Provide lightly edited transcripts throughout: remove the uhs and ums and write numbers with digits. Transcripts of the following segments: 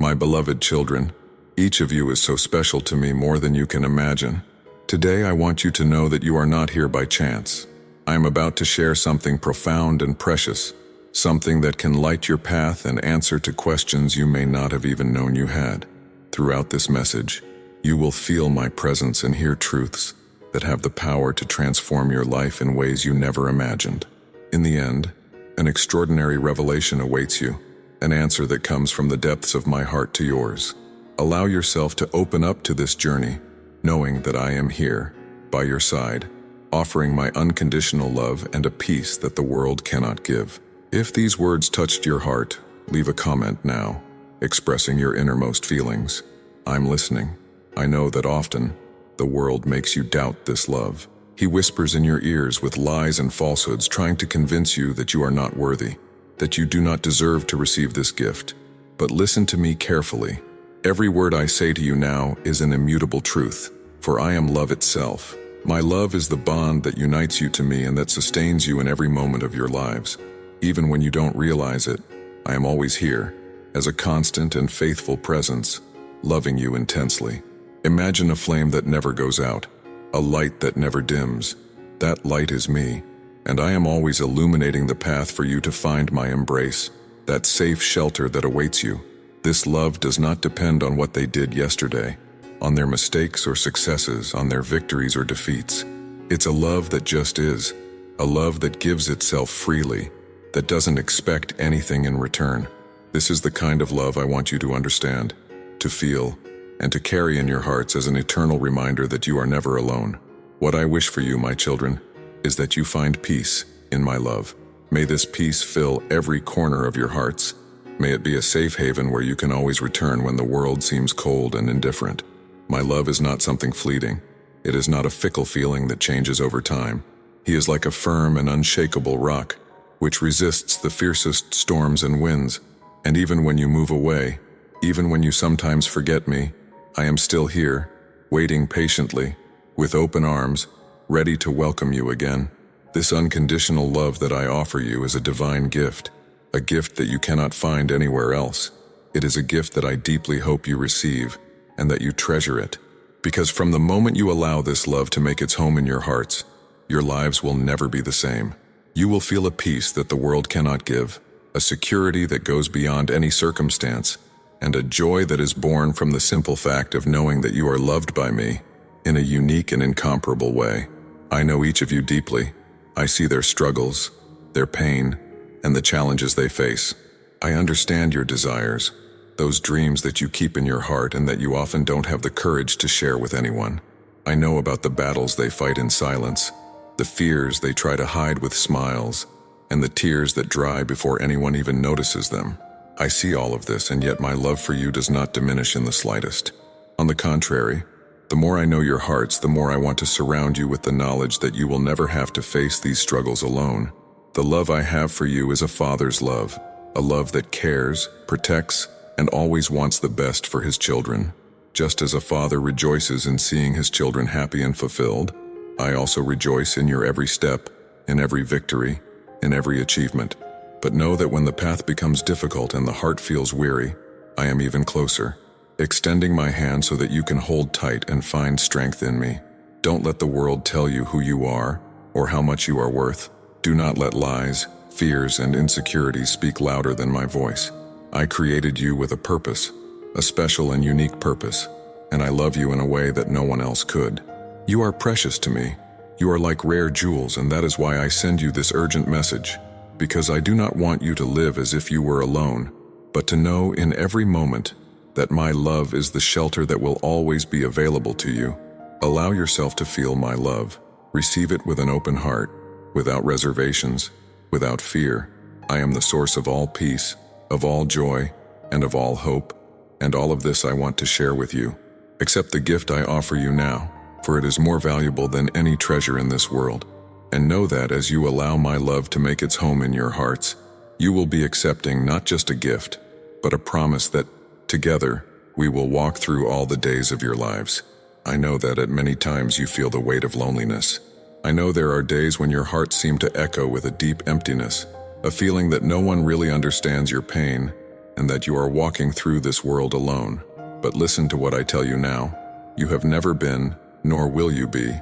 My beloved children, each of you is so special to me more than you can imagine. Today I want you to know that you are not here by chance. I am about to share something profound and precious, something that can light your path and answer to questions you may not have even known you had. Throughout this message, you will feel my presence and hear truths that have the power to transform your life in ways you never imagined. In the end, an extraordinary revelation awaits you, an answer that comes from the depths of my heart to yours. Allow yourself to open up to this journey, knowing that I am here, by your side, offering my unconditional love and a peace that the world cannot give. If these words touched your heart, leave a comment now, expressing your innermost feelings. I'm listening. I know that often, the world makes you doubt this love. He whispers in your ears with lies and falsehoods, trying to convince you that you are not worthy, that you do not deserve to receive this gift. But listen to me carefully. Every word I say to you now is an immutable truth, for I am love itself. My love is the bond that unites you to me and that sustains you in every moment of your lives. Even when you don't realize it, I am always here, as a constant and faithful presence, loving you intensely. Imagine a flame that never goes out, a light that never dims. That light is me, and I am always illuminating the path for you to find my embrace, that safe shelter that awaits you. This love does not depend on what they did yesterday, on their mistakes or successes, on their victories or defeats. It's a love that just is, a love that gives itself freely, that doesn't expect anything in return. This is the kind of love I want you to understand, to feel, and to carry in your hearts as an eternal reminder that you are never alone. What I wish for you, my children, is that you find peace in my love. May this peace fill every corner of your hearts. May it be a safe haven where you can always return when the world seems cold and indifferent. My love is not something fleeting. It is not a fickle feeling that changes over time. He is like a firm and unshakable rock, which resists the fiercest storms and winds. And even when you move away, even when you sometimes forget me, I am still here, waiting patiently, with open arms, ready to welcome you again. This unconditional love that I offer you is a divine gift, a gift that you cannot find anywhere else. It is a gift that I deeply hope you receive, and that you treasure it. Because from the moment you allow this love to make its home in your hearts, your lives will never be the same. You will feel a peace that the world cannot give, a security that goes beyond any circumstance, and a joy that is born from the simple fact of knowing that you are loved by me in a unique and incomparable way. I know each of you deeply. I see their struggles, their pain, and the challenges they face. I understand your desires, those dreams that you keep in your heart and that you often don't have the courage to share with anyone. I know about the battles they fight in silence, the fears they try to hide with smiles, and the tears that dry before anyone even notices them. I see all of this, and yet my love for you does not diminish in the slightest. On the contrary, the more I know your hearts, the more I want to surround you with the knowledge that you will never have to face these struggles alone. The love I have for you is a father's love, a love that cares, protects, and always wants the best for his children. Just as a father rejoices in seeing his children happy and fulfilled, I also rejoice in your every step, in every victory, in every achievement. But know that when the path becomes difficult and the heart feels weary, I am even closer, extending my hand so that you can hold tight and find strength in me. Don't let the world tell you who you are or how much you are worth. Do not let lies, fears, and insecurities speak louder than my voice. I created you with a purpose, a special and unique purpose, and I love you in a way that no one else could. You are precious to me. You are like rare jewels, and that is why I send you this urgent message. Because I do not want you to live as if you were alone, but to know in every moment that my love is the shelter that will always be available to you. Allow yourself to feel my love. Receive it with an open heart, without reservations, without fear. I am the source of all peace, of all joy, and of all hope, and all of this I want to share with you. Accept the gift I offer you now, for it is more valuable than any treasure in this world. And know that as you allow my love to make its home in your hearts, you will be accepting not just a gift, but a promise that, together, we will walk through all the days of your lives. I know that at many times you feel the weight of loneliness. I know there are days when your heart seems to echo with a deep emptiness, a feeling that no one really understands your pain, and that you are walking through this world alone. But listen to what I tell you now. You have never been, nor will you be,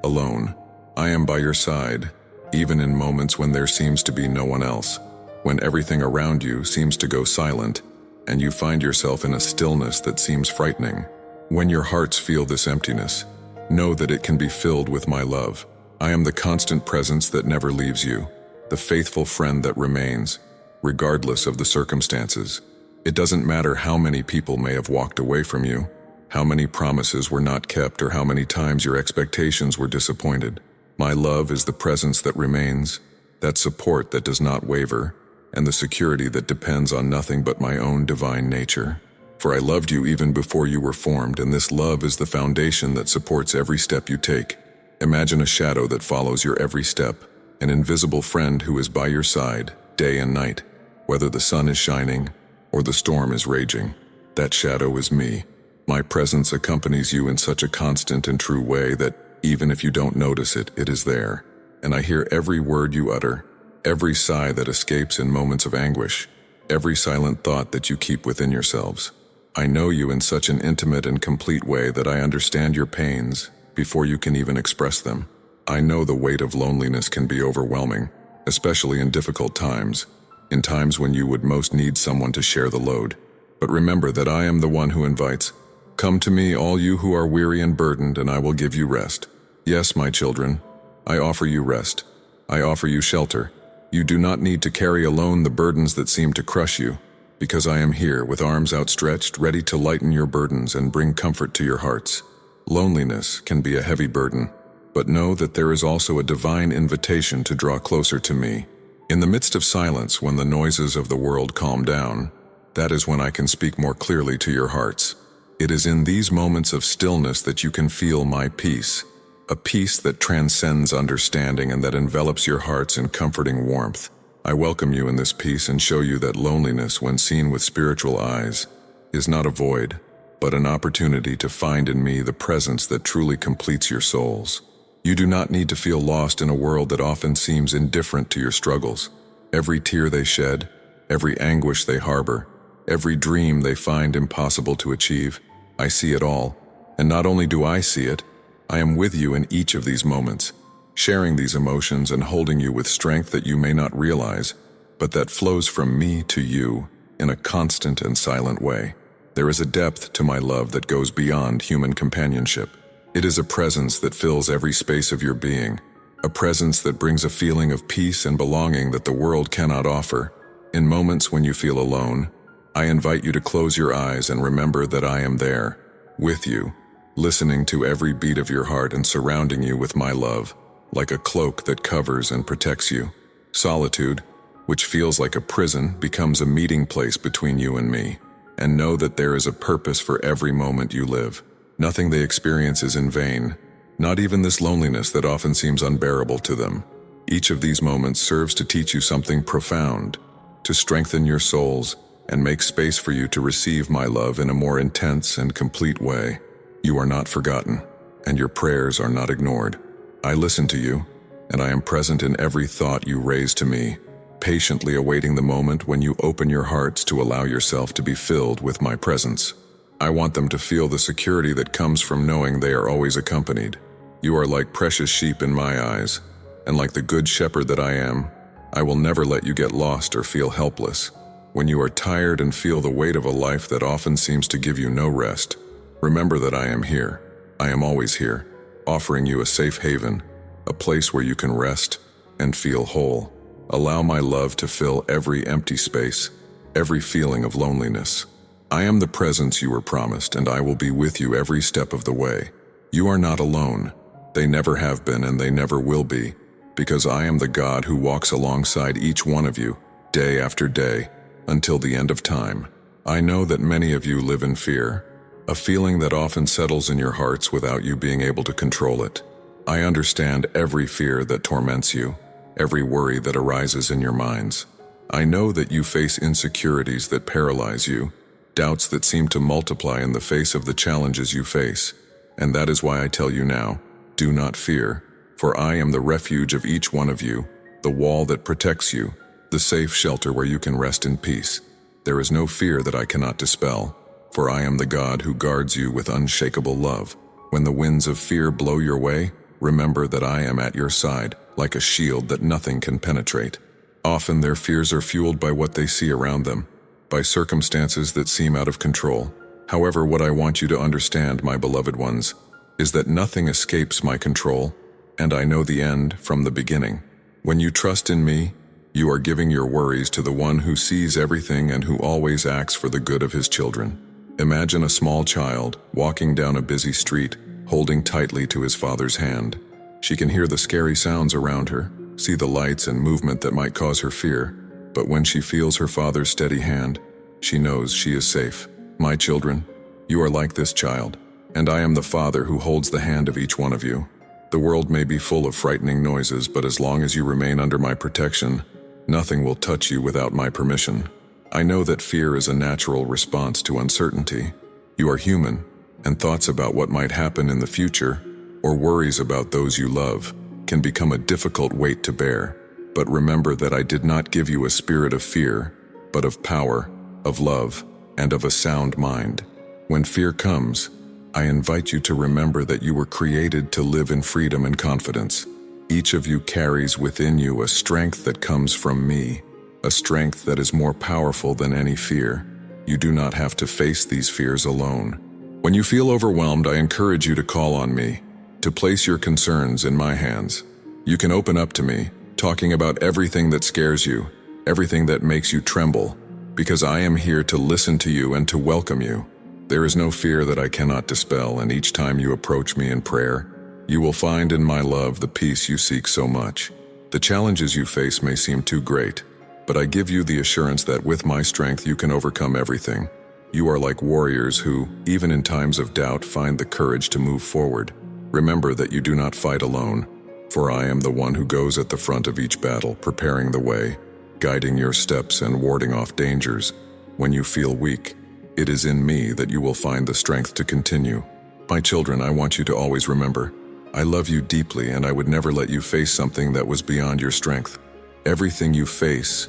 alone. I am by your side, even in moments when there seems to be no one else, when everything around you seems to go silent, and you find yourself in a stillness that seems frightening. When your hearts feel this emptiness, know that it can be filled with my love. I am the constant presence that never leaves you, the faithful friend that remains, regardless of the circumstances. It doesn't matter how many people may have walked away from you, how many promises were not kept, or how many times your expectations were disappointed. My love is the presence that remains, that support that does not waver, and the security that depends on nothing but my own divine nature. For I loved you even before you were formed, and this love is the foundation that supports every step you take. Imagine a shadow that follows your every step, an invisible friend who is by your side, day and night, whether the sun is shining or the storm is raging. That shadow is me. My presence accompanies you in such a constant and true way that even if you don't notice it, it is there. And I hear every word you utter, every sigh that escapes in moments of anguish, every silent thought that you keep within yourselves. I know you in such an intimate and complete way that I understand your pains before you can even express them. I know the weight of loneliness can be overwhelming, especially in difficult times, in times when you would most need someone to share the load. But remember that I am the one who invites. Come to me, all you who are weary and burdened, and I will give you rest. Yes, my children, I offer you rest. I offer you shelter. You do not need to carry alone the burdens that seem to crush you, because I am here with arms outstretched, ready to lighten your burdens and bring comfort to your hearts. Loneliness can be a heavy burden, but know that there is also a divine invitation to draw closer to me. In the midst of silence, when the noises of the world calm down, that is when I can speak more clearly to your hearts. It is in these moments of stillness that you can feel my peace, a peace that transcends understanding and that envelops your hearts in comforting warmth. I welcome you in this peace and show you that loneliness, when seen with spiritual eyes, is not a void, but an opportunity to find in me the presence that truly completes your souls. You do not need to feel lost in a world that often seems indifferent to your struggles. Every tear they shed, every anguish they harbor, every dream they find impossible to achieve, I see it all. And not only do I see it, I am with you in each of these moments, sharing these emotions and holding you with strength that you may not realize, but that flows from me to you in a constant and silent way. There is a depth to my love that goes beyond human companionship. It is a presence that fills every space of your being, a presence that brings a feeling of peace and belonging that the world cannot offer. In moments when you feel alone, I invite you to close your eyes and remember that I am there, with you, listening to every beat of your heart and surrounding you with my love, like a cloak that covers and protects you. Solitude, which feels like a prison, becomes a meeting place between you and me. And know that there is a purpose for every moment you live. Nothing they experience is in vain, not even this loneliness that often seems unbearable to them. Each of these moments serves to teach you something profound, to strengthen your souls, and make space for you to receive my love in a more intense and complete way. You are not forgotten, and your prayers are not ignored. I listen to you, and I am present in every thought you raise to me, patiently awaiting the moment when you open your hearts to allow yourself to be filled with my presence. I want them to feel the security that comes from knowing they are always accompanied. You are like precious sheep in my eyes, and like the good shepherd that I am, I will never let you get lost or feel helpless. When you are tired and feel the weight of a life that often seems to give you no rest, remember that I am here. I am always here, offering you a safe haven, a place where you can rest and feel whole. Allow my love to fill every empty space, every feeling of loneliness. I am the presence you were promised, and I will be with you every step of the way. You are not alone. They never have been, and they never will be, because I am the God who walks alongside each one of you, day after day, until the end of time. I know that many of you live in fear, a feeling that often settles in your hearts without you being able to control it. I understand every fear that torments you, every worry that arises in your minds. I know that you face insecurities that paralyze you, doubts that seem to multiply in the face of the challenges you face. And that is why I tell you now, do not fear, for I am the refuge of each one of you, the wall that protects you, the safe shelter where you can rest in peace. There is no fear that I cannot dispel, for I am the God who guards you with unshakable love. When the winds of fear blow your way, remember that I am at your side, like a shield that nothing can penetrate. Often their fears are fueled by what they see around them, by circumstances that seem out of control. However, what I want you to understand, my beloved ones, is that nothing escapes my control, and I know the end from the beginning. When you trust in me, you are giving your worries to the one who sees everything and who always acts for the good of his children. Imagine a small child walking down a busy street, holding tightly to his father's hand. She can hear the scary sounds around her, see the lights and movement that might cause her fear, but when she feels her father's steady hand, she knows she is safe. My children, you are like this child, and I am the Father who holds the hand of each one of you. The world may be full of frightening noises, but as long as you remain under my protection, nothing will touch you without my permission. I know that fear is a natural response to uncertainty. You are human, and thoughts about what might happen in the future, or worries about those you love, can become a difficult weight to bear. But remember that I did not give you a spirit of fear, but of power, of love, and of a sound mind. When fear comes, I invite you to remember that you were created to live in freedom and confidence. Each of you carries within you a strength that comes from me, a strength that is more powerful than any fear. You do not have to face these fears alone. When you feel overwhelmed, I encourage you to call on me, to place your concerns in my hands. You can open up to me, talking about everything that scares you, everything that makes you tremble, because I am here to listen to you and to welcome you. There is no fear that I cannot dispel, and each time you approach me in prayer, you will find in my love the peace you seek so much. The challenges you face may seem too great, but I give you the assurance that with my strength you can overcome everything. You are like warriors who, even in times of doubt, find the courage to move forward. Remember that you do not fight alone, for I am the one who goes at the front of each battle, preparing the way, guiding your steps and warding off dangers. When you feel weak, it is in me that you will find the strength to continue. My children, I want you to always remember, I love you deeply, and I would never let you face something that was beyond your strength. Everything you face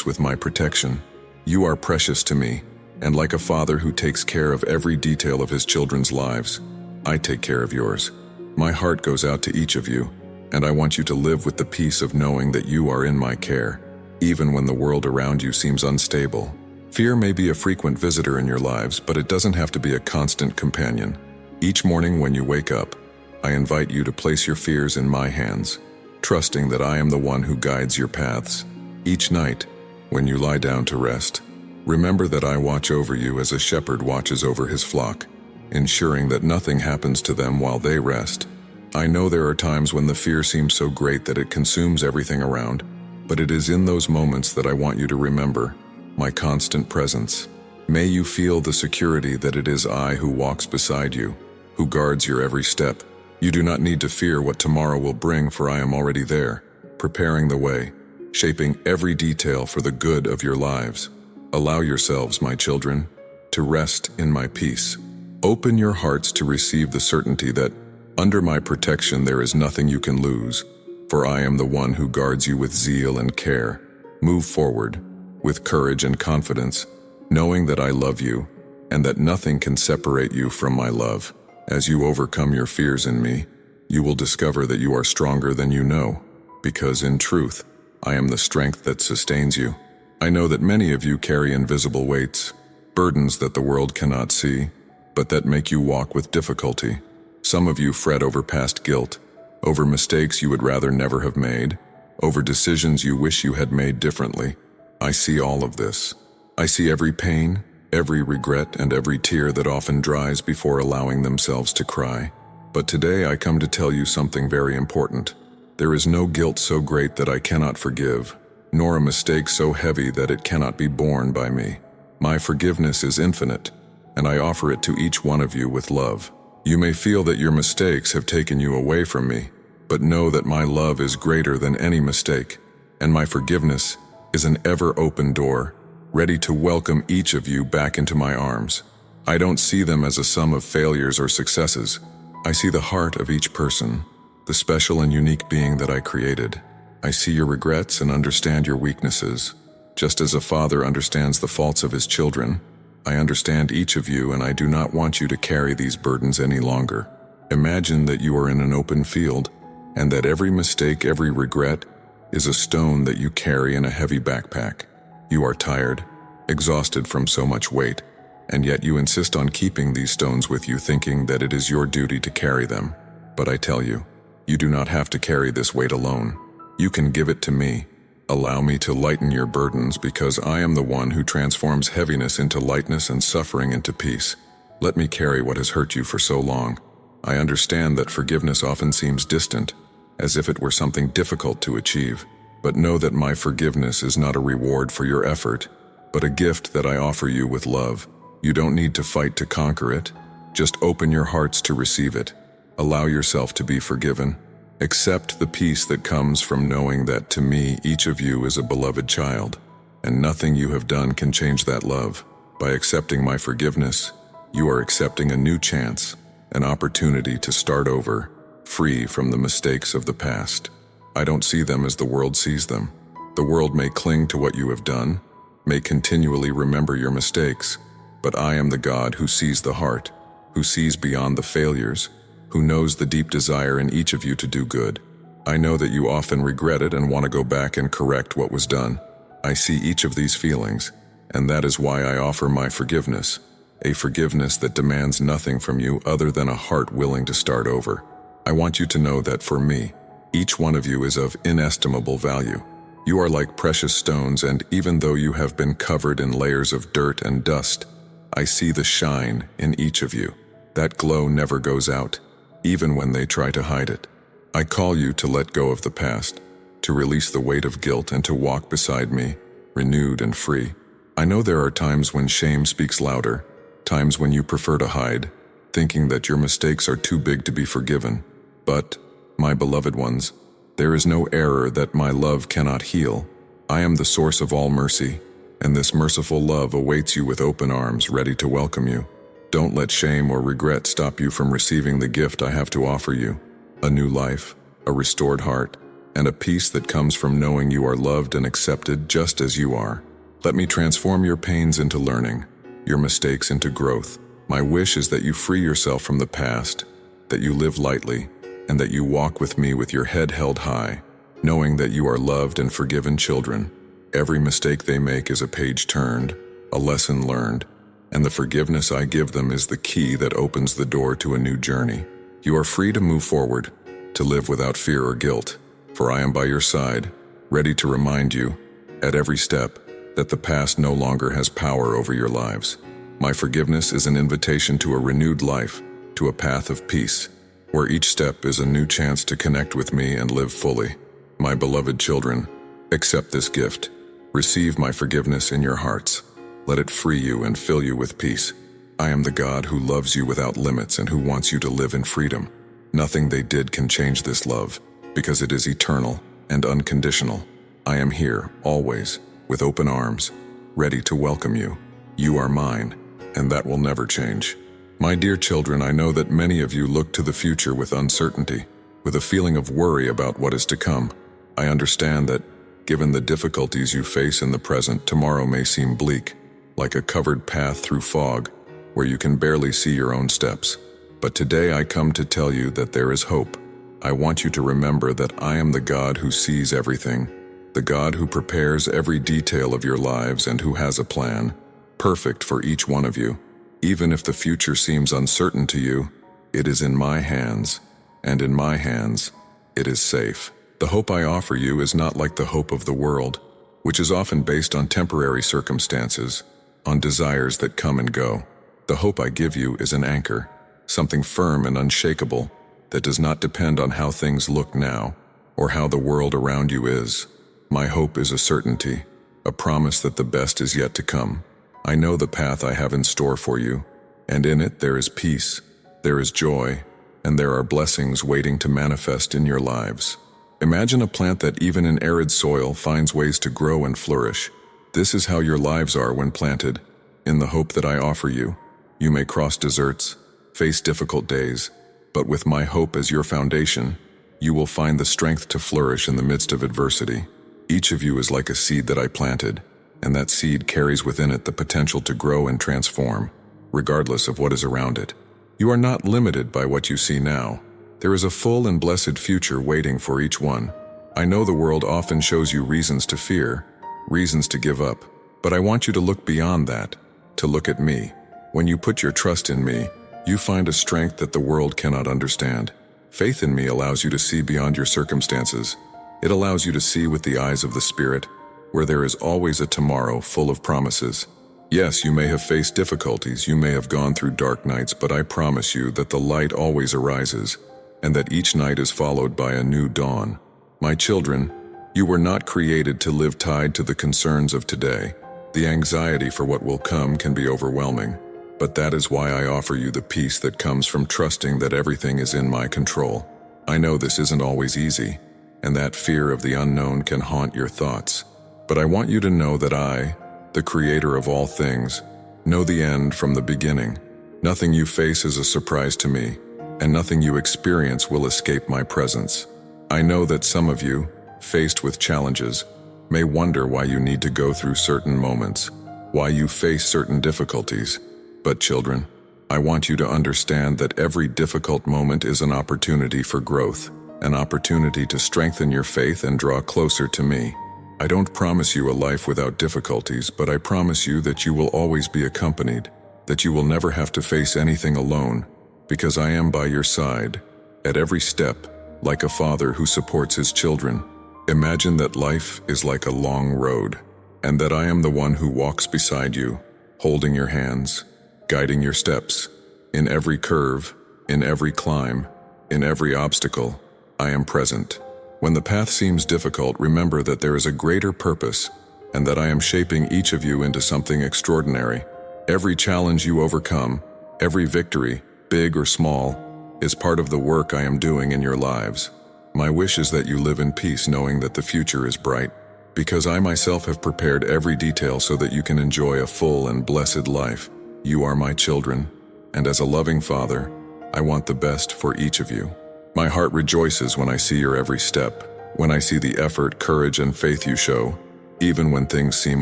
with my protection. You are precious to me, and like a father who takes care of every detail of his children's lives, I take care of yours. My heart goes out to each of you, and I want you to live with the peace of knowing that you are in my care, even when the world around you seems unstable. Fear may be a frequent visitor in your lives, but it doesn't have to be a constant companion. Each morning when you wake up, I invite you to place your fears in my hands, trusting that I am the one who guides your paths. Each night, when you lie down to rest, remember that I watch over you as a shepherd watches over his flock, ensuring that nothing happens to them while they rest. I know there are times when the fear seems so great that it consumes everything around, but it is in those moments that I want you to remember my constant presence. May you feel the security that it is I who walks beside you, who guards your every step. You do not need to fear what tomorrow will bring, for I am already there, preparing the way, shaping every detail for the good of your lives. Allow yourselves, my children, to rest in my peace. Open your hearts to receive the certainty that, under my protection, there is nothing you can lose, for I am the one who guards you with zeal and care. Move forward, with courage and confidence, knowing that I love you, and that nothing can separate you from my love. As you overcome your fears in me, you will discover that you are stronger than you know, because in truth, I am the strength that sustains you. I know that many of you carry invisible weights, burdens that the world cannot see, but that make you walk with difficulty. Some of you fret over past guilt, over mistakes you would rather never have made, over decisions you wish you had made differently. I see all of this. I see every pain, every regret, and every tear that often dries before allowing themselves to cry. But today I come to tell you something very important. There is no guilt so great that I cannot forgive, nor a mistake so heavy that it cannot be borne by me. My forgiveness is infinite, and I offer it to each one of you with love. You may feel that your mistakes have taken you away from me, but know that my love is greater than any mistake, and my forgiveness is an ever-open door, ready to welcome each of you back into my arms. I don't see them as a sum of failures or successes. I see the heart of each person, the special and unique being that I created. I see your regrets and understand your weaknesses. Just as a father understands the faults of his children, I understand each of you, and I do not want you to carry these burdens any longer. Imagine that you are in an open field, and that every mistake, every regret, is a stone that you carry in a heavy backpack. You are tired, exhausted from so much weight, and yet you insist on keeping these stones with you, thinking that it is your duty to carry them. But I tell you, you do not have to carry this weight alone. You can give it to me. Allow me to lighten your burdens, because I am the one who transforms heaviness into lightness and suffering into peace. Let me carry what has hurt you for so long. I understand that forgiveness often seems distant, as if it were something difficult to achieve. But know that my forgiveness is not a reward for your effort, but a gift that I offer you with love. You don't need to fight to conquer it. Just open your hearts to receive it. Allow yourself to be forgiven. Accept the peace that comes from knowing that, to me, each of you is a beloved child, and nothing you have done can change that love. By accepting my forgiveness, you are accepting a new chance, an opportunity to start over, free from the mistakes of the past. I don't see them as the world sees them. The world may cling to what you have done, may continually remember your mistakes, but I am the God who sees the heart, who sees beyond the failures, who knows the deep desire in each of you to do good. I know that you often regret it and want to go back and correct what was done. I see each of these feelings, and that is why I offer my forgiveness, a forgiveness that demands nothing from you other than a heart willing to start over. I want you to know that for me, each one of you is of inestimable value. You are like precious stones, and even though you have been covered in layers of dirt and dust, I see the shine in each of you. That glow never goes out, even when they try to hide it. I call you to let go of the past, to release the weight of guilt, and to walk beside me, renewed and free. I know there are times when shame speaks louder, times when you prefer to hide, thinking that your mistakes are too big to be forgiven. But, my beloved ones, there is no error that my love cannot heal. I am the source of all mercy, and this merciful love awaits you with open arms, ready to welcome you. Don't let shame or regret stop you from receiving the gift I have to offer you: a new life, a restored heart, and a peace that comes from knowing you are loved and accepted just as you are. Let me transform your pains into learning, your mistakes into growth. My wish is that you free yourself from the past, that you live lightly, and that you walk with me with your head held high, knowing that you are loved and forgiven children. Every mistake they make is a page turned, a lesson learned, and the forgiveness I give them is the key that opens the door to a new journey. You are free to move forward, to live without fear or guilt, for I am by your side, ready to remind you, at every step, that the past no longer has power over your lives. My forgiveness is an invitation to a renewed life, to a path of peace, where each step is a new chance to connect with me and live fully. My beloved children, accept this gift. Receive my forgiveness in your hearts. Let it free you and fill you with peace. I am the God who loves you without limits and who wants you to live in freedom. Nothing they did can change this love, because it is eternal and unconditional. I am here, always, with open arms, ready to welcome you. You are mine, and that will never change. My dear children, I know that many of you look to the future with uncertainty, with a feeling of worry about what is to come. I understand that, given the difficulties you face in the present, tomorrow may seem bleak, like a covered path through fog, where you can barely see your own steps. But today I come to tell you that there is hope. I want you to remember that I am the God who sees everything, the God who prepares every detail of your lives and who has a plan, perfect for each one of you. Even if the future seems uncertain to you, it is in my hands, and in my hands, it is safe. The hope I offer you is not like the hope of the world, which is often based on temporary circumstances, on desires that come and go. The hope I give you is an anchor, something firm and unshakable, that does not depend on how things look now, or how the world around you is. My hope is a certainty, a promise that the best is yet to come. I know the path I have in store for you, and in it there is peace, there is joy, and there are blessings waiting to manifest in your lives. Imagine a plant that even in arid soil finds ways to grow and flourish. This is how your lives are when planted, in the hope that I offer you. You may cross deserts, face difficult days, but with my hope as your foundation, you will find the strength to flourish in the midst of adversity. Each of you is like a seed that I planted, and that seed carries within it the potential to grow and transform, regardless of what is around it. You are not limited by what you see now. There is a full and blessed future waiting for each one. I know the world often shows you reasons to fear, reasons to give up, but I want you to look beyond that, to look at me. When you put your trust in me, you find a strength that the world cannot understand. Faith in me allows you to see beyond your circumstances. It allows you to see with the eyes of the Spirit, where there is always a tomorrow full of promises. Yes, you may have faced difficulties, you may have gone through dark nights, but I promise you that the light always arises, and that each night is followed by a new dawn. My children, you were not created to live tied to the concerns of today. The anxiety for what will come can be overwhelming, but that is why I offer you the peace that comes from trusting that everything is in my control. I know this isn't always easy, and that fear of the unknown can haunt your thoughts. But I want you to know that I, the Creator of all things, know the end from the beginning. Nothing you face is a surprise to me, and nothing you experience will escape my presence. I know that some of you, faced with challenges, may wonder why you need to go through certain moments, why you face certain difficulties. But children, I want you to understand that every difficult moment is an opportunity for growth, an opportunity to strengthen your faith and draw closer to me. I don't promise you a life without difficulties, but I promise you that you will always be accompanied, that you will never have to face anything alone, because I am by your side, at every step, like a father who supports his children. Imagine that life is like a long road, and that I am the one who walks beside you, holding your hands, guiding your steps. In every curve, in every climb, in every obstacle, I am present. When the path seems difficult, remember that there is a greater purpose, and that I am shaping each of you into something extraordinary. Every challenge you overcome, every victory, big or small, is part of the work I am doing in your lives. My wish is that you live in peace, knowing that the future is bright, because I myself have prepared every detail so that you can enjoy a full and blessed life. You are my children, and as a loving father, I want the best for each of you. My heart rejoices when I see your every step, when I see the effort, courage, and faith you show, even when things seem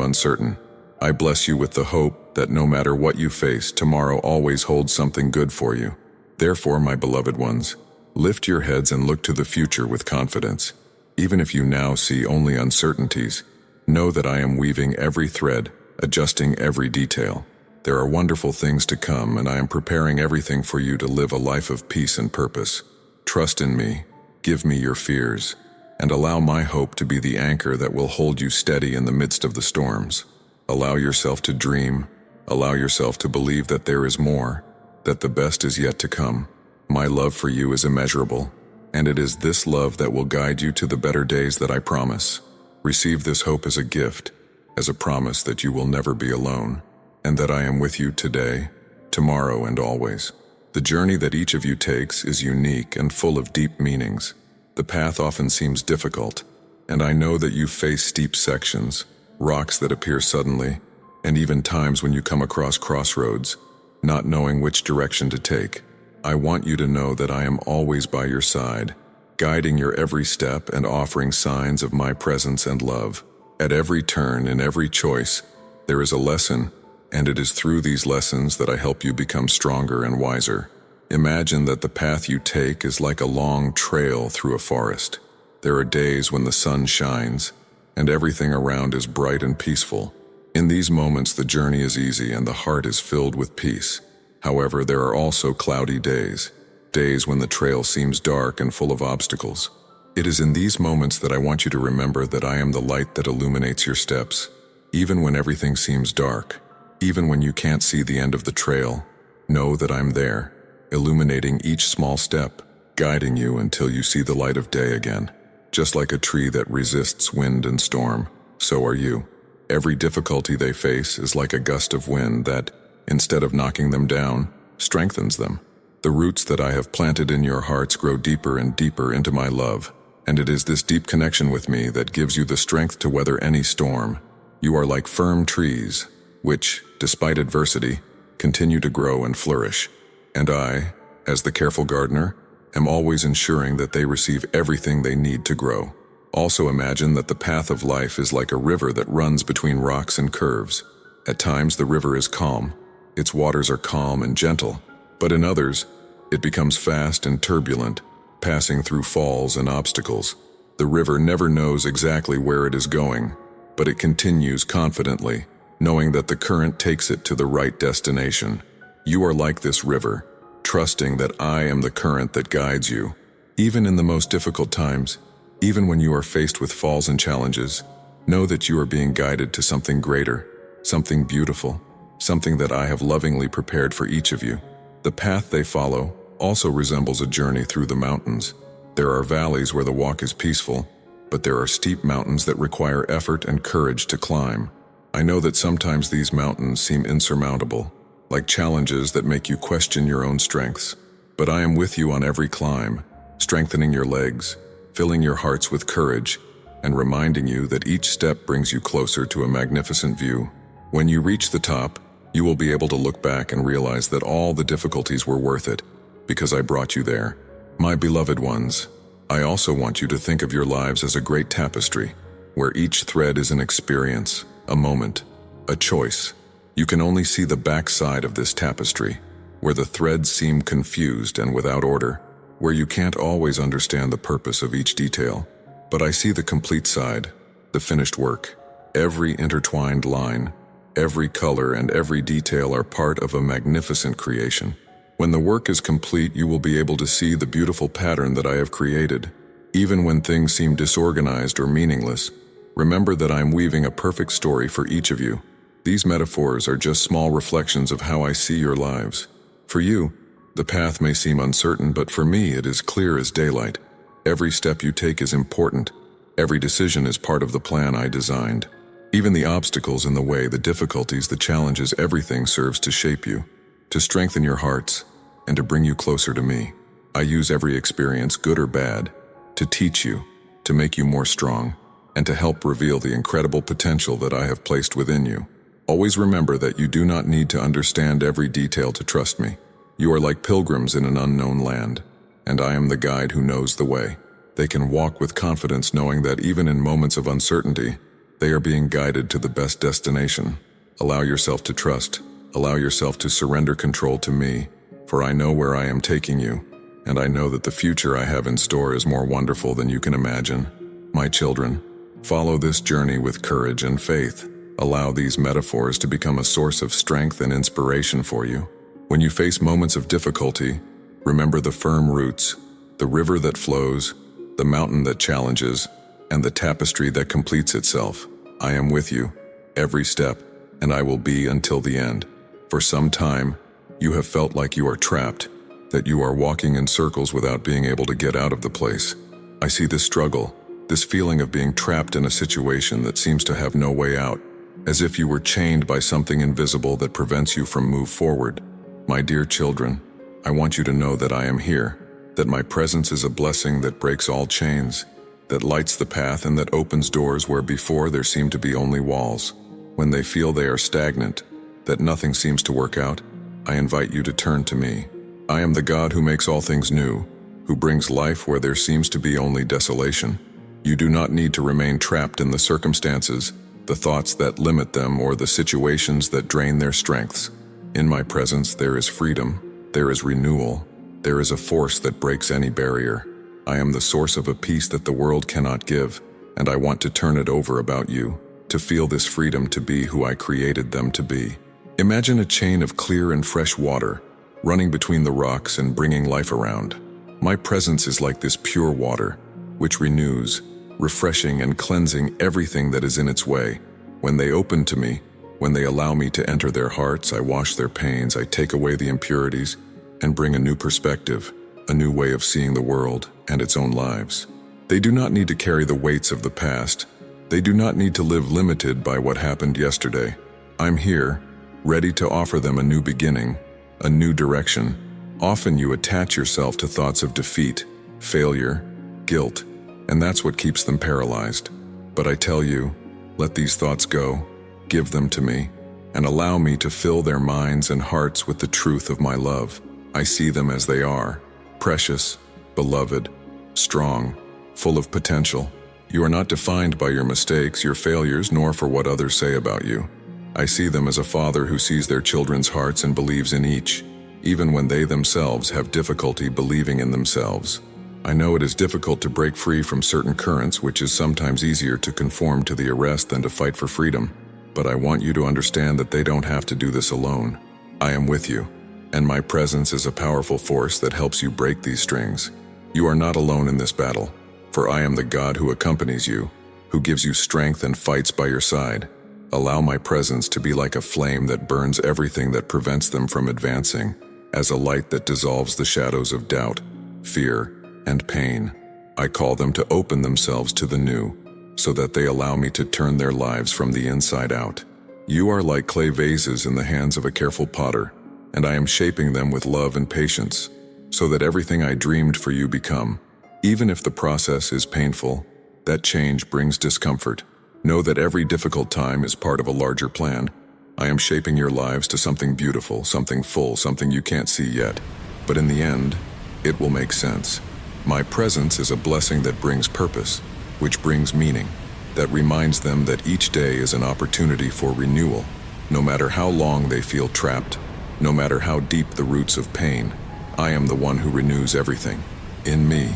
uncertain. I bless you with the hope that no matter what you face, tomorrow always holds something good for you. Therefore, my beloved ones, lift your heads and look to the future with confidence. Even if you now see only uncertainties, know that I am weaving every thread, adjusting every detail. There are wonderful things to come, and I am preparing everything for you to live a life of peace and purpose. Trust in me, give me your fears, and allow my hope to be the anchor that will hold you steady in the midst of the storms. Allow yourself to dream, allow yourself to believe that there is more, that the best is yet to come. My love for you is immeasurable, and it is this love that will guide you to the better days that I promise. Receive this hope as a gift, as a promise that you will never be alone, and that I am with you today, tomorrow, and always. The journey that each of you takes is unique and full of deep meanings. The path often seems difficult, and I know that you face steep sections, rocks that appear suddenly, and even times when you come across crossroads, not knowing which direction to take. I want you to know that I am always by your side, guiding your every step and offering signs of my presence and love. At every turn, in every choice, there is a lesson, and it is through these lessons that I help you become stronger and wiser. Imagine that the path you take is like a long trail through a forest. There are days when the sun shines, and everything around is bright and peaceful. In these moments, the journey is easy and the heart is filled with peace. However, there are also cloudy days, days when the trail seems dark and full of obstacles. It is in these moments that I want you to remember that I am the light that illuminates your steps. Even when everything seems dark, even when you can't see the end of the trail, know that I'm there, illuminating each small step, guiding you until you see the light of day again. Just like a tree that resists wind and storm, so are you. Every difficulty they face is like a gust of wind that, instead of knocking them down, strengthens them. The roots that I have planted in your hearts grow deeper and deeper into my love, and it is this deep connection with me that gives you the strength to weather any storm. You are like firm trees, which, despite adversity, continue to grow and flourish. And I, as the careful gardener, am always ensuring that they receive everything they need to grow. Also imagine that the path of life is like a river that runs between rocks and curves. At times the river is calm. Its waters are calm and gentle, but in others, it becomes fast and turbulent, passing through falls and obstacles. The river never knows exactly where it is going, but it continues confidently, knowing that the current takes it to the right destination. You are like this river, trusting that I am the current that guides you. Even in the most difficult times, even when you are faced with falls and challenges, know that you are being guided to something greater, something beautiful, something that I have lovingly prepared for each of you. The path they follow also resembles a journey through the mountains. There are valleys where the walk is peaceful, but there are steep mountains that require effort and courage to climb. I know that sometimes these mountains seem insurmountable, like challenges that make you question your own strengths. But I am with you on every climb, strengthening your legs, filling your hearts with courage, and reminding you that each step brings you closer to a magnificent view. When you reach the top, you will be able to look back and realize that all the difficulties were worth it, because I brought you there. My beloved ones, I also want you to think of your lives as a great tapestry, where each thread is an experience, a moment, a choice. You can only see the back side of this tapestry, where the threads seem confused and without order, where you can't always understand the purpose of each detail. But I see the complete side, the finished work. Every intertwined line, every color and every detail are part of a magnificent creation. When the work is complete, you will be able to see the beautiful pattern that I have created. Even when things seem disorganized or meaningless, remember that I am weaving a perfect story for each of you. These metaphors are just small reflections of how I see your lives. For you, the path may seem uncertain, but for me it is clear as daylight. Every step you take is important. Every decision is part of the plan I designed. Even the obstacles in the way, the difficulties, the challenges, everything serves to shape you, to strengthen your hearts, and to bring you closer to me. I use every experience, good or bad, to teach you, to make you more strong, and to help reveal the incredible potential that I have placed within you. Always remember that you do not need to understand every detail to trust me. You are like pilgrims in an unknown land, and I am the guide who knows the way. They can walk with confidence knowing that even in moments of uncertainty, they are being guided to the best destination. Allow yourself to trust. Allow yourself to surrender control to me, for I know where I am taking you, and I know that the future I have in store is more wonderful than you can imagine. My children, follow this journey with courage and faith. Allow these metaphors to become a source of strength and inspiration for you. When you face moments of difficulty, remember the firm roots, the river that flows, the mountain that challenges, and the tapestry that completes itself. I am with you, every step, and I will be until the end. For some time, you have felt like you are trapped, that you are walking in circles without being able to get out of the place. I see this struggle, this feeling of being trapped in a situation that seems to have no way out, as if you were chained by something invisible that prevents you from moving forward. My dear children, I want you to know that I am here, that my presence is a blessing that breaks all chains, that lights the path and that opens doors where before there seemed to be only walls. When they feel they are stagnant, that nothing seems to work out, I invite you to turn to me. I am the God who makes all things new, who brings life where there seems to be only desolation. You do not need to remain trapped in the circumstances, the thoughts that limit them, or the situations that drain their strengths. In my presence there is freedom, there is renewal, there is a force that breaks any barrier. I am the source of a peace that the world cannot give, and I want to turn it over about you, to feel this freedom to be who I created them to be. Imagine a chain of clear and fresh water, running between the rocks and bringing life around. My presence is like this pure water, which renews, refreshing and cleansing everything that is in its way. When they open to me, when they allow me to enter their hearts, I wash their pains, I take away the impurities, and bring a new perspective, a new way of seeing the world and its own lives. They do not need to carry the weights of the past. They do not need to live limited by what happened yesterday. I'm here, ready to offer them a new beginning, a new direction. Often you attach yourself to thoughts of defeat, failure, guilt, and that's what keeps them paralyzed. But I tell you, let these thoughts go, give them to me, and allow me to fill their minds and hearts with the truth of my love. I see them as they are, precious, beloved, strong, full of potential. You are not defined by your mistakes, your failures, nor for what others say about you. I see them as a father who sees their children's hearts and believes in each, even when they themselves have difficulty believing in themselves. I know it is difficult to break free from certain currents, which is sometimes easier to conform to the arrest than to fight for freedom. But I want you to understand that they don't have to do this alone. I am with you, and my presence is a powerful force that helps you break these strings. You are not alone in this battle, for I am the God who accompanies you, who gives you strength and fights by your side. Allow my presence to be like a flame that burns everything that prevents them from advancing, as a light that dissolves the shadows of doubt, fear, and pain. I call them to open themselves to the new, so that they allow me to turn their lives from the inside out. You are like clay vases in the hands of a careful potter, and I am shaping them with love and patience, so that everything I dreamed for you become. Even if the process is painful, that change brings discomfort. Know that every difficult time is part of a larger plan. I am shaping your lives to something beautiful, something full, something you can't see yet. But in the end, it will make sense. My presence is a blessing that brings purpose, which brings meaning, that reminds them that each day is an opportunity for renewal, no matter how long they feel trapped, no matter how deep the roots of pain. I am the one who renews everything. In me,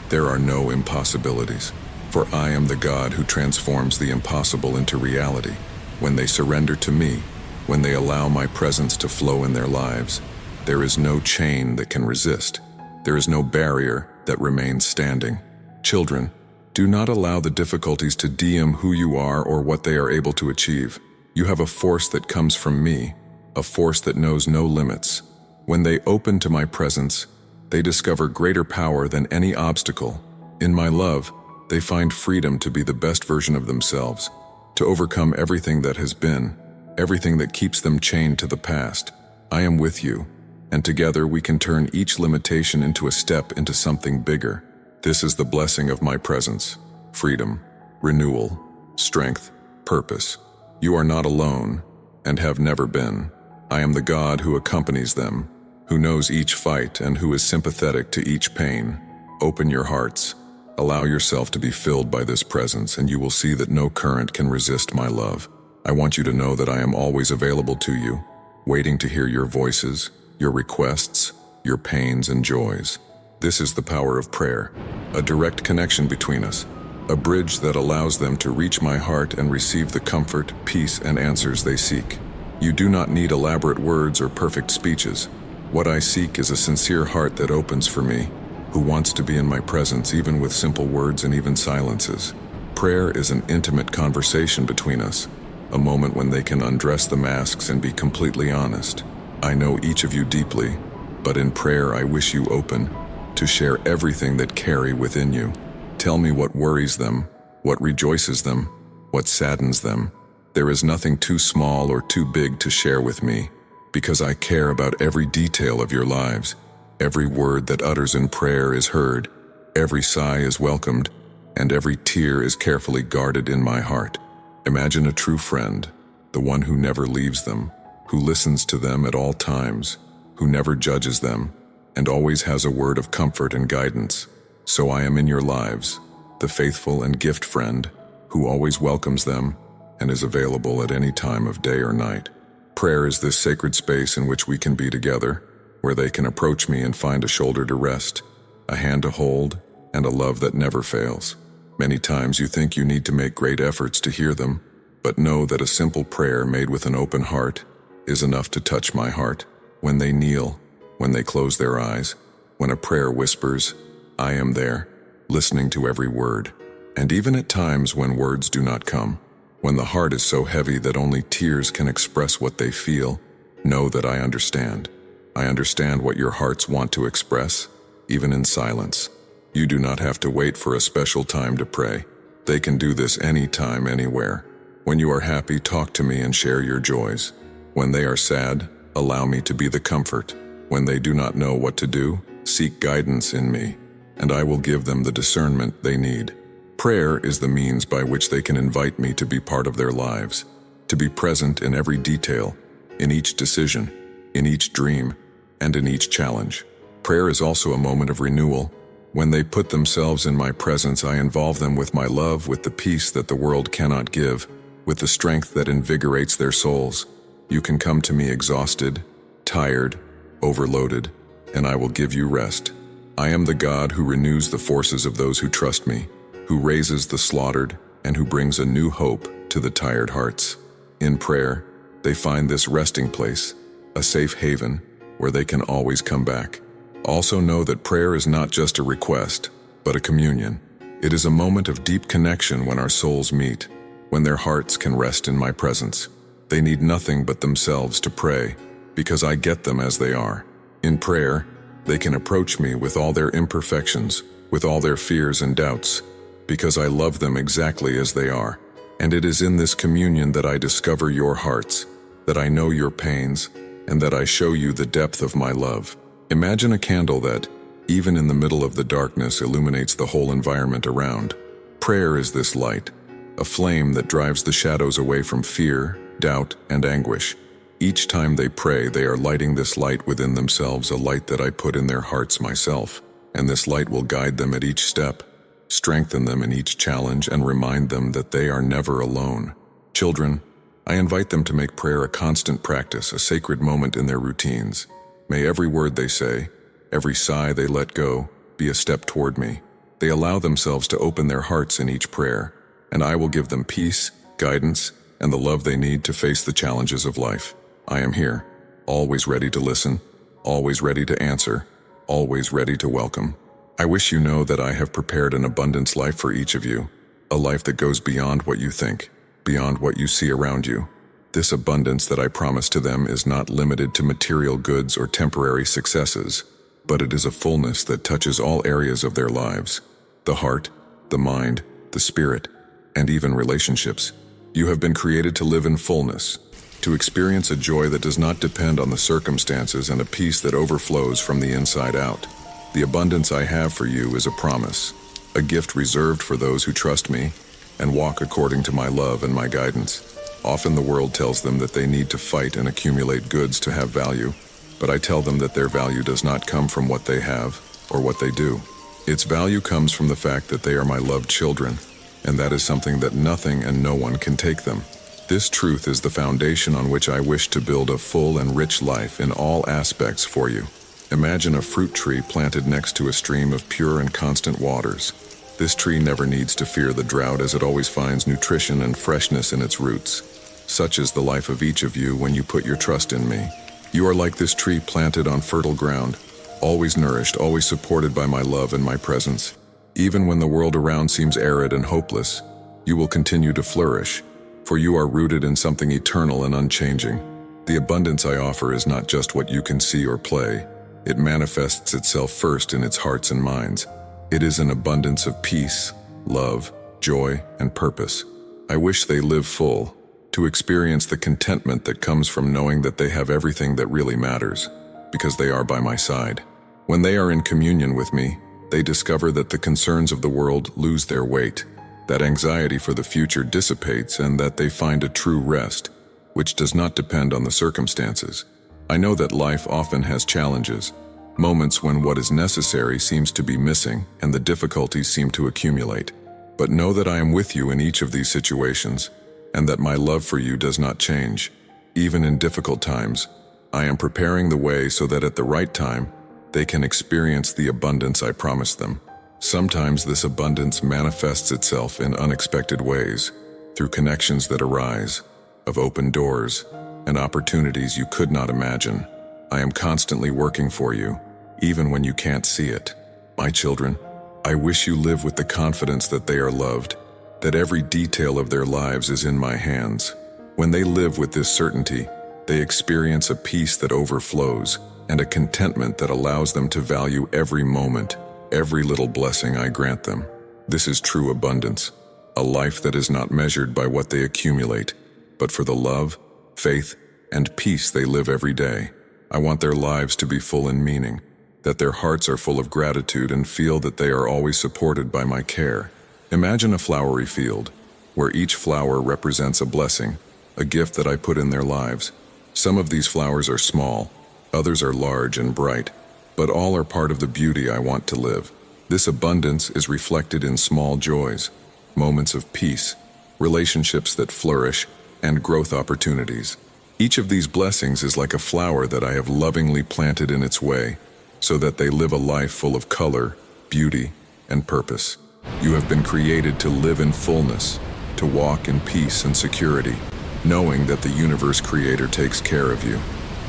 there are no impossibilities, for I am the God who transforms the impossible into reality. When they surrender to me, when they allow my presence to flow in their lives, there is no chain that can resist. There is no barrier that remains standing. Children, do not allow the difficulties to dim who you are or what they are able to achieve. You have a force that comes from me, a force that knows no limits. When they open to my presence, they discover greater power than any obstacle. In my love, they find freedom to be the best version of themselves, to overcome everything that has been, everything that keeps them chained to the past. I am with you, and together we can turn each limitation into a step into something bigger. This is the blessing of my presence: freedom, renewal, strength, purpose. You are not alone, and have never been. I am the God who accompanies them, who knows each fight and who is sympathetic to each pain. Open your hearts. Allow yourself to be filled by this presence, and you will see that no current can resist my love. I want you to know that I am always available to you, waiting to hear your voices, your requests, your pains and joys. This is the power of prayer, a direct connection between us, a bridge that allows them to reach my heart and receive the comfort, peace, and answers they seek. You do not need elaborate words or perfect speeches. What I seek is a sincere heart that opens for me, who wants to be in my presence even with simple words and even silences. Prayer is an intimate conversation between us, a moment when they can undress the masks and be completely honest. I know each of you deeply, but in prayer I wish you open to share everything that carry within you. Tell me what worries them, what rejoices them, what saddens them. There is nothing too small or too big to share with me, because I care about every detail of your lives. Every word that utters in prayer is heard, every sigh is welcomed, and every tear is carefully guarded in my heart. Imagine a true friend, the one who never leaves them, who listens to them at all times, who never judges them, and always has a word of comfort and guidance. So I am in your lives, the faithful and gift friend, who always welcomes them and is available at any time of day or night. Prayer is this sacred space in which we can be together, where they can approach me and find a shoulder to rest, a hand to hold, and a love that never fails. Many times you think you need to make great efforts to hear them, but know that a simple prayer made with an open heart is enough to touch my heart. When they kneel, when they close their eyes, when a prayer whispers, I am there, listening to every word. And even at times when words do not come, when the heart is so heavy that only tears can express what they feel, know that I understand. I understand what your hearts want to express, even in silence. You do not have to wait for a special time to pray. They can do this anytime, anywhere. When you are happy, talk to me and share your joys. When they are sad, allow me to be the comfort. When they do not know what to do, seek guidance in me, and I will give them the discernment they need. Prayer is the means by which they can invite me to be part of their lives, to be present in every detail, in each decision, in each dream, and in each challenge. Prayer is also a moment of renewal, When they put themselves in my presence, I involve them with my love, with the peace that the world cannot give, with the strength that invigorates their souls. You can come to me exhausted, tired, overloaded, and I will give you rest. I am the God who renews the forces of those who trust me, who raises the slaughtered, and who brings a new hope to the tired hearts. In prayer, they find this resting place, a safe haven where they can always come back. Also know that prayer is not just a request, but a communion. It is a moment of deep connection when our souls meet, when their hearts can rest in my presence. They need nothing but themselves to pray, because I get them as they are. In prayer, they can approach me with all their imperfections, with all their fears and doubts, because I love them exactly as they are. And it is in this communion that I discover your hearts, that I know your pains, and that I show you the depth of my love. Imagine a candle that, even in the middle of the darkness, illuminates the whole environment around. Prayer is this light, a flame that drives the shadows away from fear, doubt, and anguish. Each time they pray, they are lighting this light within themselves, a light that I put in their hearts myself, and this light will guide them at each step, strengthen them in each challenge, and remind them that they are never alone. Children, I invite them to make prayer a constant practice, a sacred moment in their routines. May every word they say, every sigh they let go, be a step toward me. They allow themselves to open their hearts in each prayer, and I will give them peace, guidance, and the love they need to face the challenges of life. I am here, always ready to listen, always ready to answer, always ready to welcome. I wish you know that I have prepared an abundance life for each of you, a life that goes beyond what you think, beyond what you see around you. This abundance that I promise to them is not limited to material goods or temporary successes, but it is a fullness that touches all areas of their lives: the heart, the mind, the spirit, and even relationships. You have been created to live in fullness, to experience a joy that does not depend on the circumstances, and a peace that overflows from the inside out. The abundance I have for you is a promise, a gift reserved for those who trust me and walk according to my love and my guidance. Often the world tells them that they need to fight and accumulate goods to have value, but I tell them that their value does not come from what they have or what they do. Its value comes from the fact that they are my loved children, and that is something that nothing and no one can take them. This truth is the foundation on which I wish to build a full and rich life in all aspects for you. Imagine a fruit tree planted next to a stream of pure and constant waters. This tree never needs to fear the drought, as it always finds nutrition and freshness in its roots. Such is the life of each of you when you put your trust in me. You are like this tree planted on fertile ground, always nourished, always supported by my love and my presence. Even when the world around seems arid and hopeless, you will continue to flourish, for you are rooted in something eternal and unchanging. The abundance I offer is not just what you can see or play. It manifests itself first in its hearts and minds. It is an abundance of peace, love, joy, and purpose. I wish they live full, to experience the contentment that comes from knowing that they have everything that really matters, because they are by my side. When they are in communion with me, they discover that the concerns of the world lose their weight, that anxiety for the future dissipates, and that they find a true rest, which does not depend on the circumstances. I know that life often has challenges, moments when what is necessary seems to be missing and the difficulties seem to accumulate. But know that I am with you in each of these situations, and that my love for you does not change. Even in difficult times, I am preparing the way so that at the right time, they can experience the abundance I promised them. Sometimes this abundance manifests itself in unexpected ways, through connections that arise, of open doors, and opportunities you could not imagine. I am constantly working for you, even when you can't see it. My children, I wish you live with the confidence that they are loved, that every detail of their lives is in my hands. When they live with this certainty, they experience a peace that overflows, and a contentment that allows them to value every moment, every little blessing I grant them. This is true abundance, a life that is not measured by what they accumulate, but for the love, faith, and peace they live every day. I want their lives to be full in meaning, that their hearts are full of gratitude and feel that they are always supported by my care. Imagine a flowery field, where each flower represents a blessing, a gift that I put in their lives. Some of these flowers are small, others are large and bright, but all are part of the beauty I want to live. This abundance is reflected in small joys, moments of peace, relationships that flourish, and growth opportunities. Each of these blessings is like a flower that I have lovingly planted in its way, so that they live a life full of color, beauty, and purpose. You have been created to live in fullness, to walk in peace and security, knowing that the universe creator takes care of you.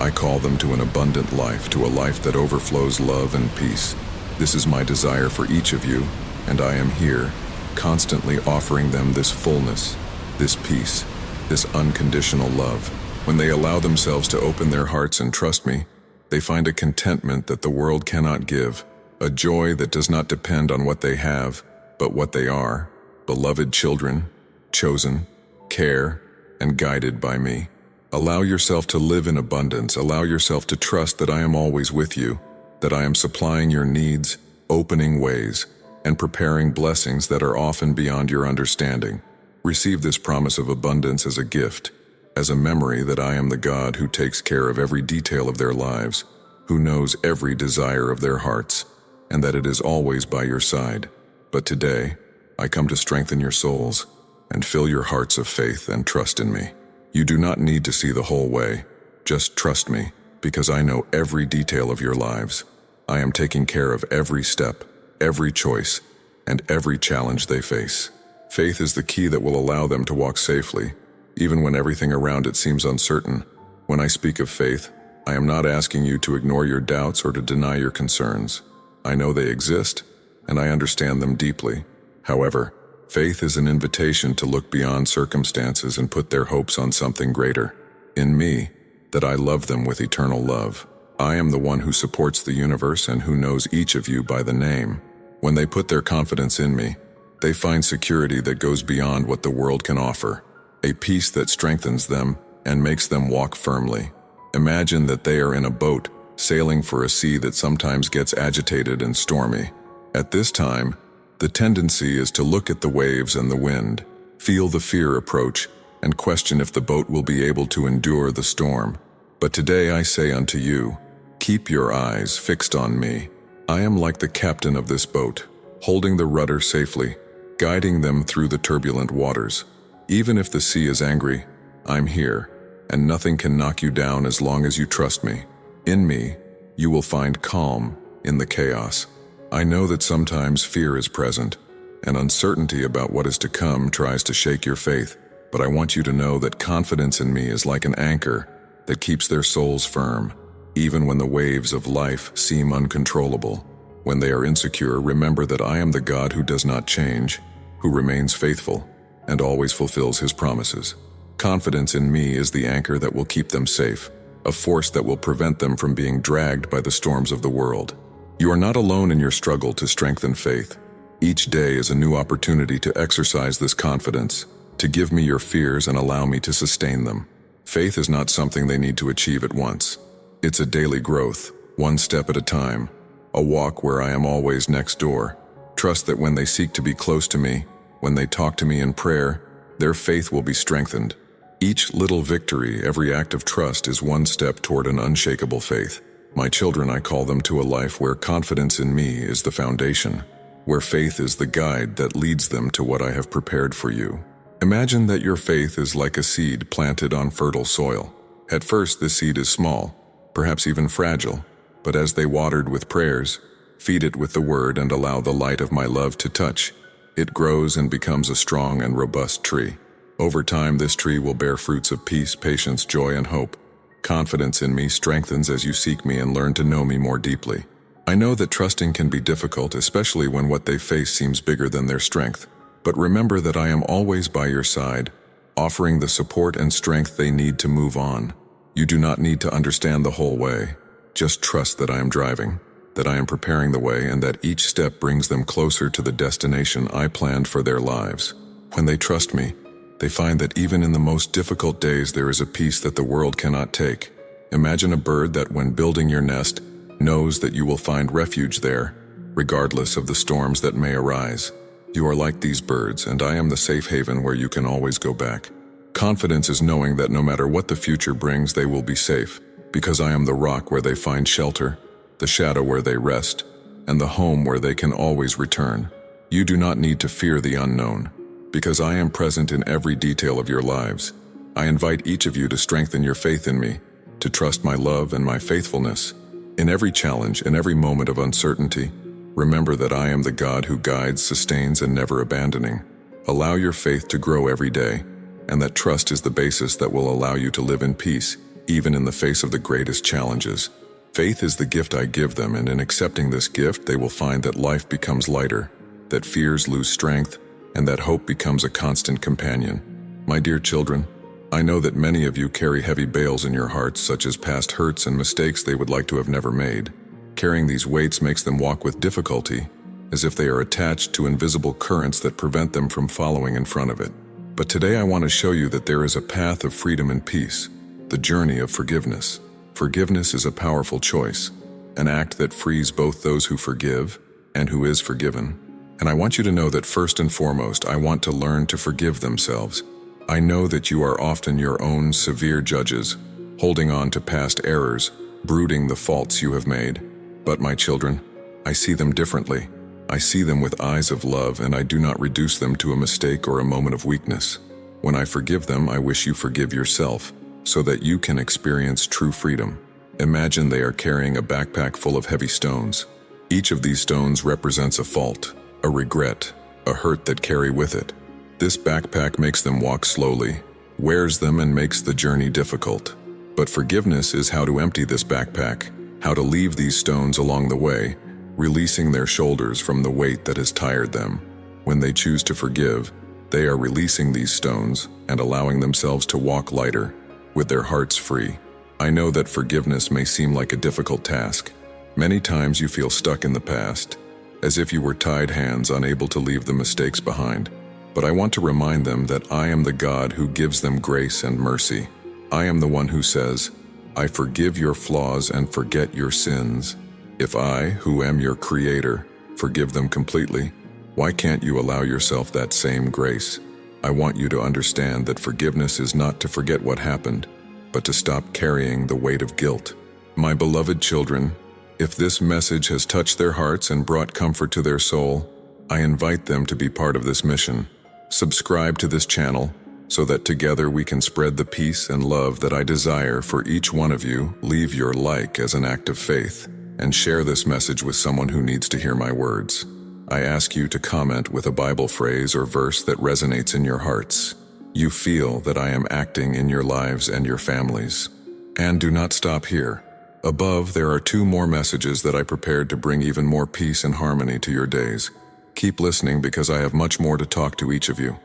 I call them to an abundant life, to a life that overflows love and peace. This is my desire for each of you, and I am here, constantly offering them this fullness, this peace, this unconditional love. When they allow themselves to open their hearts and trust me, they find a contentment that the world cannot give, a joy that does not depend on what they have, but what they are, beloved children, chosen, care, and guided by me. Allow yourself to live in abundance. Allow yourself to trust that I am always with you, that I am supplying your needs, opening ways, and preparing blessings that are often beyond your understanding. Receive this promise of abundance as a gift, as a memory that I am the God who takes care of every detail of their lives, who knows every desire of their hearts, and that it is always by your side. But today, I come to strengthen your souls and fill your hearts of faith and trust in me. You do not need to see the whole way. Just trust me, because I know every detail of your lives. I am taking care of every step, every choice, and every challenge they face. Faith is the key that will allow them to walk safely, even when everything around it seems uncertain. When I speak of faith, I am not asking you to ignore your doubts or to deny your concerns. I know they exist, and I understand them deeply. However, faith is an invitation to look beyond circumstances and put their hopes on something greater. In me, that I love them with eternal love. I am the one who supports the universe and who knows each of you by the name. When they put their confidence in me, they find security that goes beyond what the world can offer, a peace that strengthens them and makes them walk firmly. Imagine that they are in a boat, sailing for a sea that sometimes gets agitated and stormy. At this time, the tendency is to look at the waves and the wind, feel the fear approach, and question if the boat will be able to endure the storm. But today I say unto you, keep your eyes fixed on me. I am like the captain of this boat, holding the rudder safely, guiding them through the turbulent waters. Even if the sea is angry, I'm here, and nothing can knock you down as long as you trust me. In me, you will find calm in the chaos. I know that sometimes fear is present, and uncertainty about what is to come tries to shake your faith. But I want you to know that confidence in me is like an anchor that keeps their souls firm, even when the waves of life seem uncontrollable. When they are insecure, remember that I am the God who does not change, who remains faithful, and always fulfills his promises. Confidence in me is the anchor that will keep them safe, a force that will prevent them from being dragged by the storms of the world. You are not alone in your struggle to strengthen faith. Each day is a new opportunity to exercise this confidence, to give me your fears and allow me to sustain them. Faith is not something they need to achieve at once. It's a daily growth, one step at a time, a walk where I am always next door. Trust that when they seek to be close to me, when they talk to me in prayer, their faith will be strengthened. Each little victory, every act of trust is one step toward an unshakable faith. My children, I call them to a life where confidence in me is the foundation, where faith is the guide that leads them to what I have prepared for you. Imagine that your faith is like a seed planted on fertile soil. At first, the seed is small, perhaps even fragile, but as they watered with prayers, feed it with the word and allow the light of my love to touch, it grows and becomes a strong and robust tree. Over time, this tree will bear fruits of peace, patience, joy, and hope. Confidence in me strengthens as you seek me and learn to know me more deeply. I know that trusting can be difficult, especially when what they face seems bigger than their strength. But remember that I am always by your side, offering the support and strength they need to move on. You do not need to understand the whole way. Just trust that I am driving, that I am preparing the way, and that each step brings them closer to the destination I planned for their lives. When they trust me, they find that even in the most difficult days there is a peace that the world cannot take. Imagine a bird that, when building your nest, knows that you will find refuge there, regardless of the storms that may arise. You are like these birds, and I am the safe haven where you can always go back. Confidence is knowing that no matter what the future brings, they will be safe, because I am the rock where they find shelter, the shadow where they rest, and the home where they can always return. You do not need to fear the unknown, because I am present in every detail of your lives. I invite each of you to strengthen your faith in me, to trust my love and my faithfulness. In every challenge, in every moment of uncertainty, remember that I am the God who guides, sustains, and never abandoning. Allow your faith to grow every day, and that trust is the basis that will allow you to live in peace, even in the face of the greatest challenges. Faith is the gift I give them, and in accepting this gift, they will find that life becomes lighter, that fears lose strength, and that hope becomes a constant companion. My dear children, I know that many of you carry heavy bales in your hearts, such as past hurts and mistakes they would like to have never made. Carrying these weights makes them walk with difficulty, as if they are attached to invisible currents that prevent them from following in front of it. But today I want to show you that there is a path of freedom and peace, the journey of forgiveness. Forgiveness is a powerful choice, an act that frees both those who forgive and who is forgiven. And I want you to know that first and foremost, I want to learn to forgive themselves. I know that you are often your own severe judges, holding on to past errors, brooding the faults you have made. But my children, I see them differently. I see them with eyes of love, and I do not reduce them to a mistake or a moment of weakness. When I forgive them, I wish you forgive yourself, so that you can experience true freedom. Imagine they are carrying a backpack full of heavy stones. Each of these stones represents a fault, a regret, a hurt that carry with it. This backpack makes them walk slowly, wears them, and makes the journey difficult. But forgiveness is how to empty this backpack, how to leave these stones along the way, releasing their shoulders from the weight that has tired them. When they choose to forgive, they are releasing these stones and allowing themselves to walk lighter, with their hearts free. I know that forgiveness may seem like a difficult task. Many times you feel stuck in the past, as if you were tied hands, unable to leave the mistakes behind. But I want to remind them that I am the God who gives them grace and mercy. I am the one who says, I forgive your flaws and forget your sins. If I, who am your creator, forgive them completely, why can't you allow yourself that same grace? I want you to understand that forgiveness is not to forget what happened, but to stop carrying the weight of guilt. My beloved children, if this message has touched their hearts and brought comfort to their soul, I invite them to be part of this mission. Subscribe to this channel so that together we can spread the peace and love that I desire for each one of you. Leave your like as an act of faith and share this message with someone who needs to hear my words. I ask you to comment with a Bible phrase or verse that resonates in your hearts. You feel that I am acting in your lives and your families. And do not stop here. Above, there are 2 more messages that I prepared to bring even more peace and harmony to your days. Keep listening because I have much more to talk to each of you.